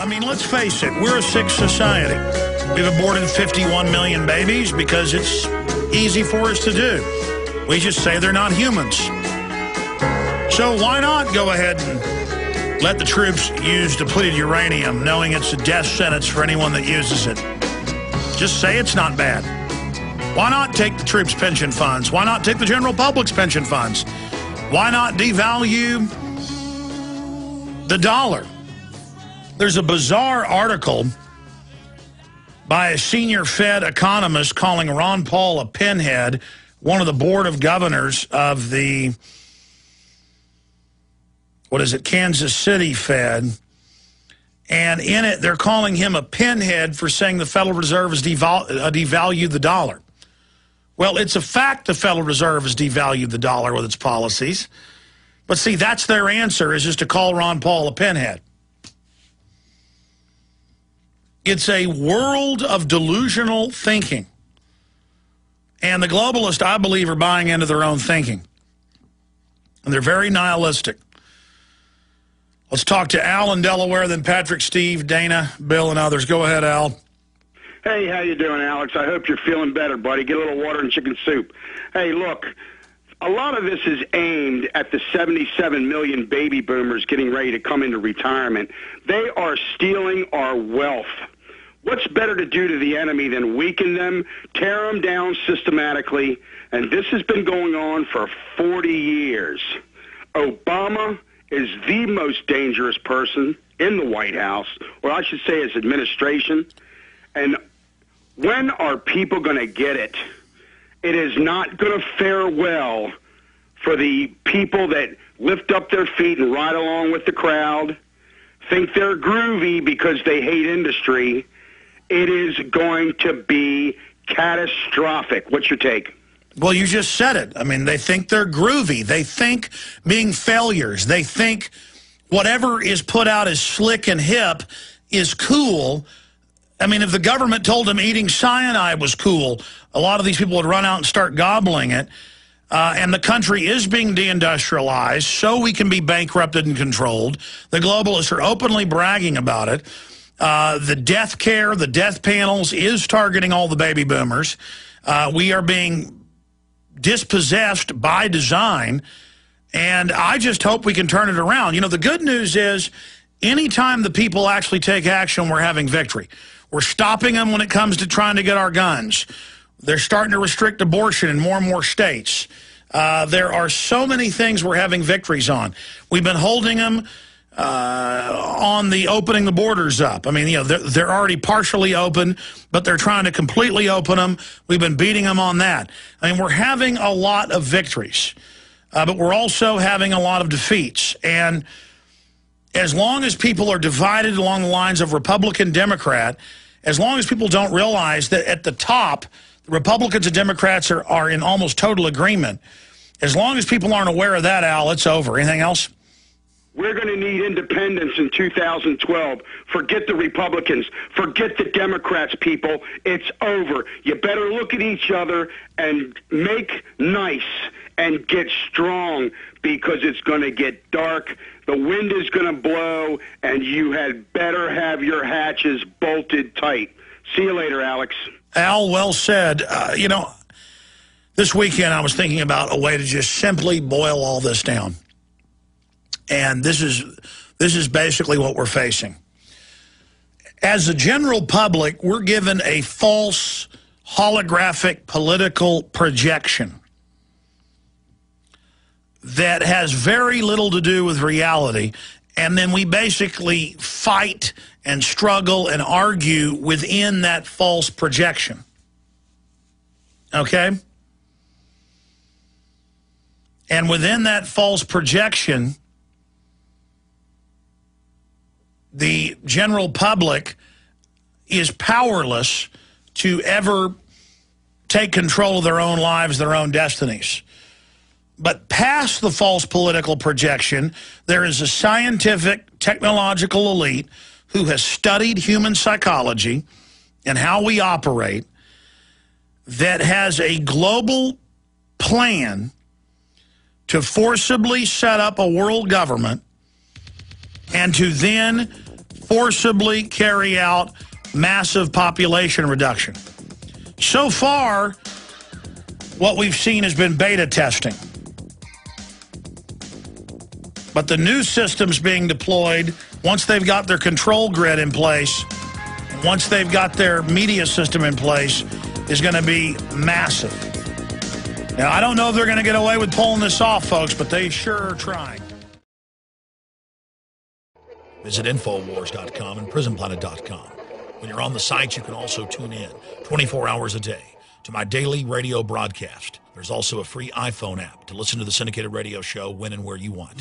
I mean, let's face it, we're a sick society. We've aborted 51 million babies because it's easy for us to do. We just say they're not humans. So why not go ahead and let the troops use depleted uranium, knowing it's a death sentence for anyone that uses it? Just say it's not bad. Why not take the troops' pension funds? Why not take the general public's pension funds? Why not devalue the dollar? There's a bizarre article by a senior Fed economist calling Ron Paul a pinhead, one of the board of governors of the, Kansas City Fed. And in it, they're calling him a pinhead for saying the Federal Reserve has devalued the dollar. Well, it's a fact the Federal Reserve has devalued the dollar with its policies. But see, that's their answer, is just to call Ron Paul a pinhead. It's a world of delusional thinking. And the globalists, I believe, are buying into their own thinking. And they're very nihilistic. Let's talk to Al in Delaware, then Patrick, Steve, Dana, Bill, and others. Go ahead, Al. Hey, how you doing, Alex? I hope you're feeling better, buddy. Get a little water and chicken soup. Hey, look, a lot of this is aimed at the 77 million baby boomers getting ready to come into retirement. They are stealing our wealth. What's better to do to the enemy than weaken them, tear them down systematically? And this has been going on for 40 years. Obama is the most dangerous person in the White House, or I should say his administration. And when are people going to get it? It is not going to fare well for the people that lift up their feet and ride along with the crowd, think they're groovy because they hate industry. It is going to be catastrophic. What's your take? Well, you just said it. I mean, they think they're groovy. They think being failures. They think whatever is put out as slick and hip is cool. I mean, if the government told them eating cyanide was cool, a lot of these people would run out and start gobbling it. And the country is being deindustrialized so we can be bankrupted and controlled. The globalists are openly bragging about it. The death care, the death panels is targeting all the baby boomers. We are being dispossessed by design, and I just hope we can turn it around. You know, the good news is anytime the people actually take action, we're having victory. We're stopping them when it comes to trying to get our guns. They're starting to restrict abortion in more and more states. There are so many things we're having victories on. We've been holding them on the opening the borders up. I mean, you know, they're already partially open, but they're trying to completely open them. We've been beating them on that. I mean, we're having a lot of victories, but we're also having a lot of defeats. And as long as people are divided along the lines of Republican, Democrat, as long as people don't realize that at the top, the Republicans and Democrats are in almost total agreement, as long as people aren't aware of that, Al, it's over. Anything else? We're going to need independence in 2012. Forget the Republicans. Forget the Democrats, people. It's over. You better look at each other and make nice and get strong, because it's going to get dark. The wind is going to blow, and you had better have your hatches bolted tight. See you later, Alex. Al, well said. You know, this weekend I was thinking about a way to just simply boil all this down. And this is basically what we're facing. As the general public, we're given a false holographic political projection that has very little to do with reality. And then we basically fight and struggle and argue within that false projection. Okay? And within that false projection, the general public is powerless to ever take control of their own lives, their own destinies. But past the false political projection, there is a scientific, technological elite who has studied human psychology and how we operate, that has a global plan to forcibly set up a world government and to then forcibly carry out massive population reduction. So far, what we've seen has been beta testing. But the new systems being deployed, once they've got their control grid in place, once they've got their media system in place, is going to be massive. Now, I don't know if they're going to get away with pulling this off, folks, but they sure are trying. Visit Infowars.com and PrisonPlanet.com. When you're on the site, you can also tune in 24 hours a day to my daily radio broadcast. There's also a free iPhone app to listen to the syndicated radio show when and where you want.